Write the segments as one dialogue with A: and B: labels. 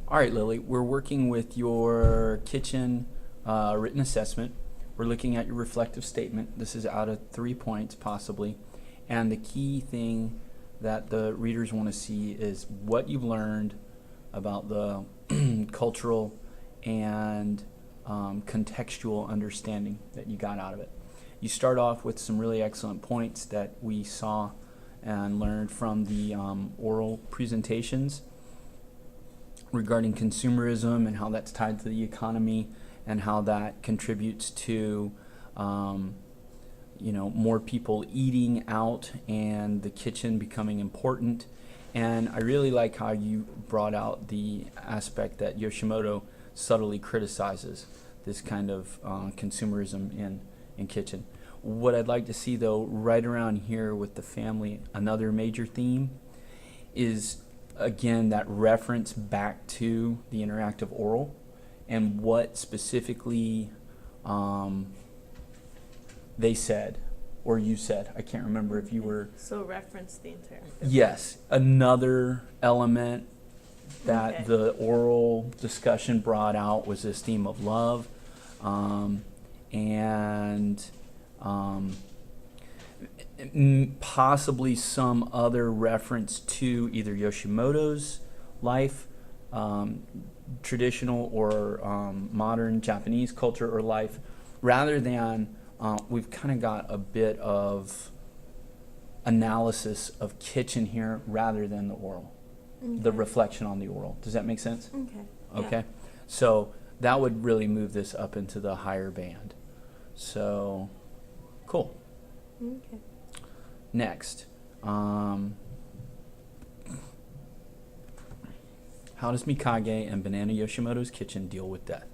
A: All right, Lily, we're working with your kitchen written assessment. We're looking at your reflective statement. This is out of 3 points, possibly. And the key thing that the readers want to see is what you've learned about the cultural and contextual understanding that you got out of it. You start off with some really excellent points that we saw and learned from the oral presentations regarding consumerism and how that's tied to the economy and how that contributes to more people eating out and the kitchen becoming important. And I really like how you brought out the aspect that Yoshimoto subtly criticizes this kind of consumerism in kitchen. What I'd like to see, though, right around here with the family, another major theme is, again, that reference back to the interactive oral and what specifically they said or you said. I can't remember if you were...
B: So reference the interactive.
A: Yes, another element that the oral discussion brought out was this theme of love and possibly some other reference to either Yoshimoto's life, traditional or modern Japanese culture or life, rather than we've kind of got a bit of analysis of kitchen here rather than the oral, the reflection on the oral. Does that make sense? Okay.
B: Yeah.
A: So that would really move this up into the higher band. So, cool.
B: Okay.
A: Next, how does Mikage and Banana Yoshimoto's kitchen deal with death?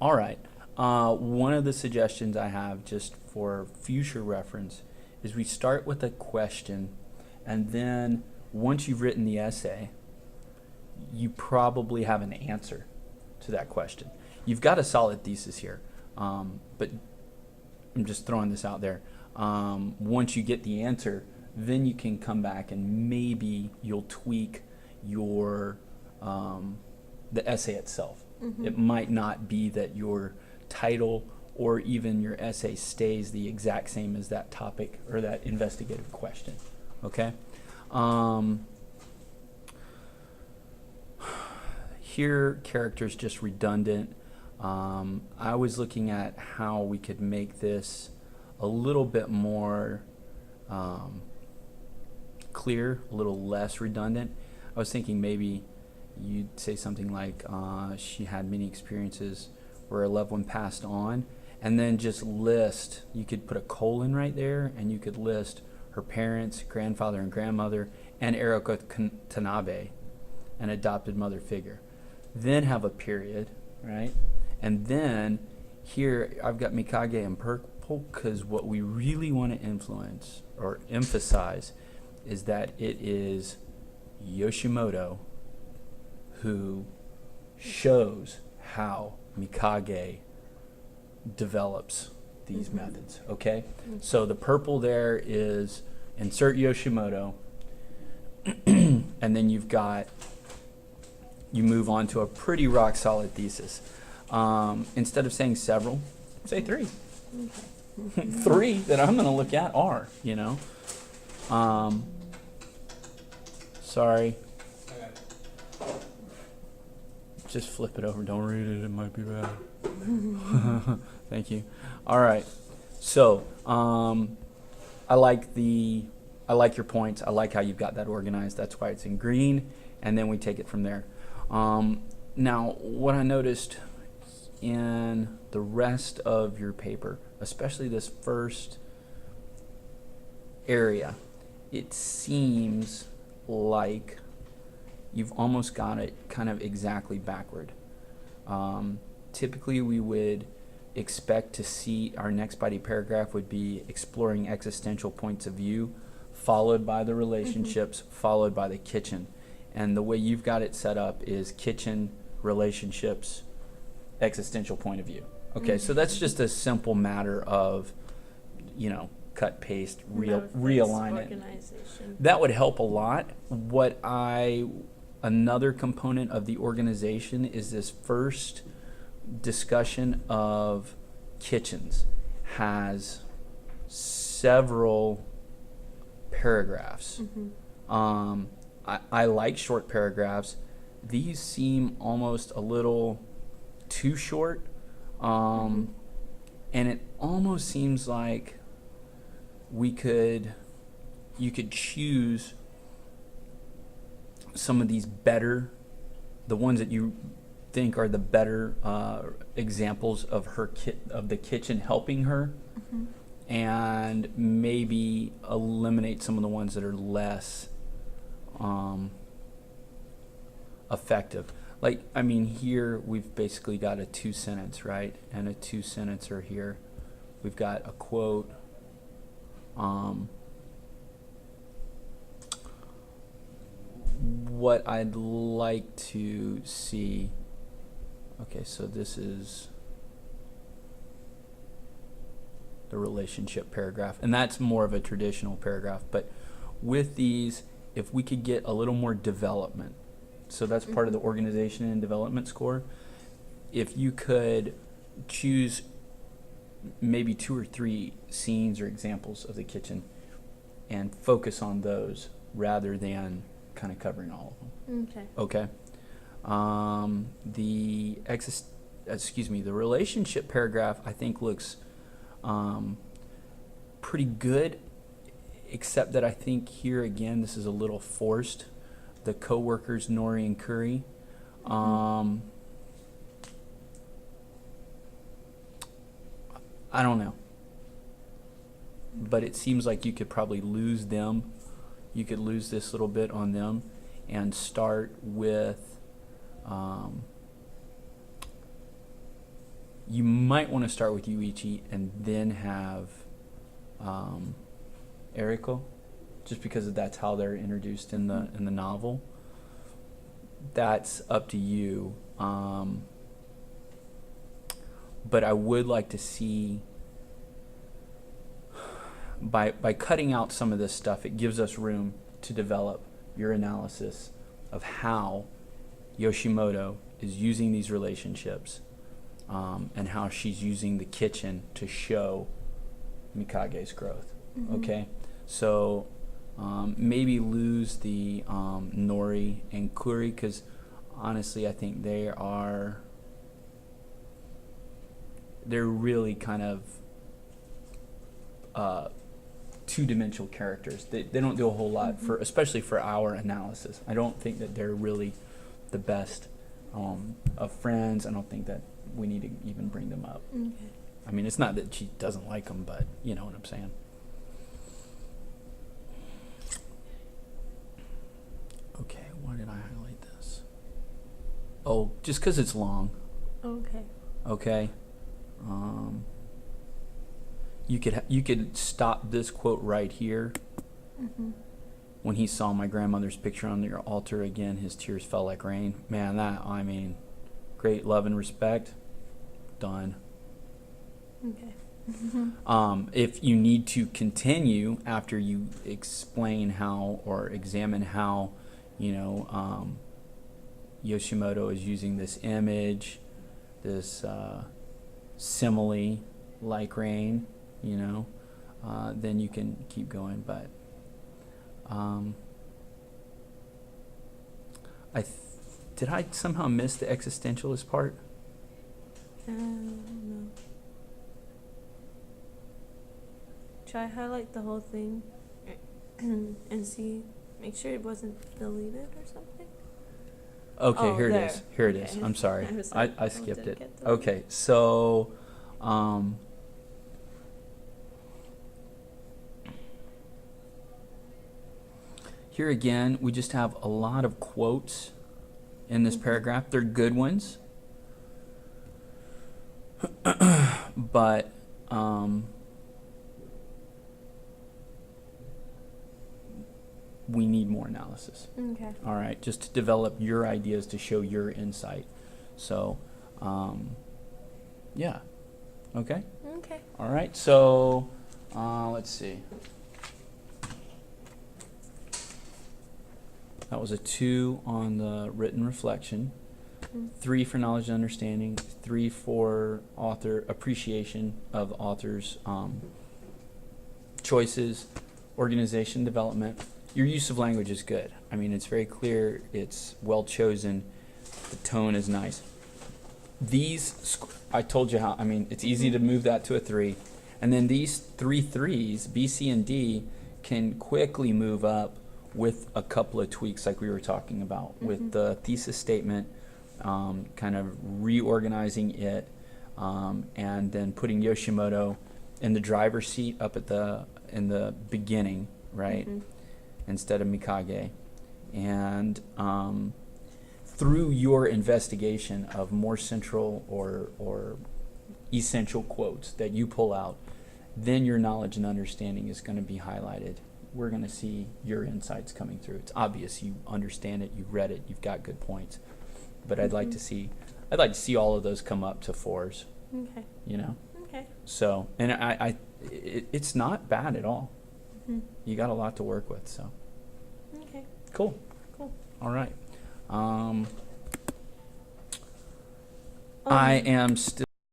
A: All right. One of the suggestions I have just for future reference is we start with a question, and then once you've written the essay, you probably have an answer to that question. You've got a solid thesis here, but I'm just throwing this out there. Once you get the answer, then you can come back and maybe you'll tweak your the essay itself. It might not be that your title or even your essay stays the exact same as that topic or that investigative question. Okay? Here, character's just redundant. I was looking at how we could make this a little bit more clear, a little less redundant. I was thinking maybe you'd say something like she had many experiences where a loved one passed on, and then just list, you could put a colon right there, and you could list her parents, grandfather and grandmother, and Eriko Tanabe, an adopted mother figure. Then have a period, right? And then here I've got Mikage in purple because what we really want to influence or emphasize is that it is Yoshimoto who shows how Mikage develops these methods, okay? So the purple there is insert Yoshimoto, and then you move on to a pretty rock solid thesis. Instead of saying several, say three. Three that I'm going to look at are, sorry. Just flip it over. Don't read it. It might be bad. Thank you. All right. So, I like your points. I like how you've got that organized. That's why it's in green, and then we take it from there. Now, what I noticed in the rest of your paper, especially this first area, it seems like you've almost got it kind of exactly backward. Typically, we would expect to see our next body paragraph would be exploring existential points of view, followed by the relationships, followed by the kitchen. And the way you've got it set up is kitchen, relationships, existential point of view. Okay, so that's just a simple matter of, cut, paste, realign it.
B: Organization.
A: That would help a lot. What I another component of the organization is this first discussion of kitchens has several paragraphs. I like short paragraphs. These seem almost a little too short, and it almost seems like you could choose some of these better, the ones that you think are the better examples of of the kitchen helping her, and maybe eliminate some of the ones that are less effective. Like, I mean, here we've basically got a 2-sentence, right? And a 2-sentencer here. We've got a quote. What I'd like to see, okay, so this is the relationship paragraph, and that's more of a traditional paragraph, but with these, if we could get a little more development, so that's part of the organization and development score. If you could choose maybe 2 or 3 scenes or examples of the kitchen and focus on those rather than kind of covering all of them. Okay. The relationship paragraph I think looks pretty good, except that I think here again this is a little forced. The co-workers Nori and Curry. I don't know, but it seems like you could probably lose them. You could lose this little bit on them and start with, you might want to start with Yuichi and then have Eriko, just because that's how they're introduced in the novel. That's up to you. But I would like to see, by cutting out some of this stuff, it gives us room to develop your analysis of how Yoshimoto is using these relationships, and how she's using the kitchen to show Mikage's growth. Okay, so maybe lose the Nori and Kuri, because honestly I think they're really kind of two-dimensional characters. They don't do a whole lot for, especially for our analysis. I don't think that they're really the best of friends. I don't think that we need to even bring them up. I mean, it's not that she doesn't like them, but you know what I'm saying. Okay, why did I highlight this? Oh, just because it's long. Okay. You could stop this quote right here. When he saw my grandmother's picture on your altar again, his tears fell like rain. Man, I mean, great love and respect. Done. If you need to continue after you explain how or examine how, Yoshimoto is using this image, this simile like rain, then you can keep going. But did I somehow miss the existentialist part?
B: No. Try highlight the whole thing and see, make sure it wasn't deleted or something.
A: Okay,
B: Oh,
A: here
B: there.
A: it is. Here it
B: Okay.
A: is. I'm sorry.
B: I was like,
A: I
B: oh,
A: skipped
B: did
A: it.
B: it get deleted?
A: Okay, so here again, we just have a lot of quotes in this paragraph. They're good ones, but we need more analysis.
B: Okay.
A: All right, just to develop your ideas, to show your insight. So, yeah. Okay?
B: Okay.
A: All right, so let's see. That was a 2 on the written reflection. 3 for knowledge and understanding. 3 for author appreciation of authors' choices, organization development. Your use of language is good. I mean, it's very clear. It's well chosen. The tone is nice. I told you how. I mean, it's easy to move that to a 3, and then these 3 3s, B, C, and D, can quickly move up with a couple of tweaks, like we were talking about, with the thesis statement, kind of reorganizing it, and then putting Yoshimoto in the driver's seat up at in the beginning, right, instead of Mikage, and through your investigation of more central or essential quotes that you pull out, then your knowledge and understanding is going to be highlighted. We're going to see your insights coming through. It's obvious you understand it, you've read it, you've got good points. But I'd like to see all of those come up to 4s.
B: Okay.
A: You know.
B: Okay.
A: So, and it's not bad at all. You got a lot to work with. So.
B: Okay.
A: Cool.
B: Cool.
A: All right. I am still.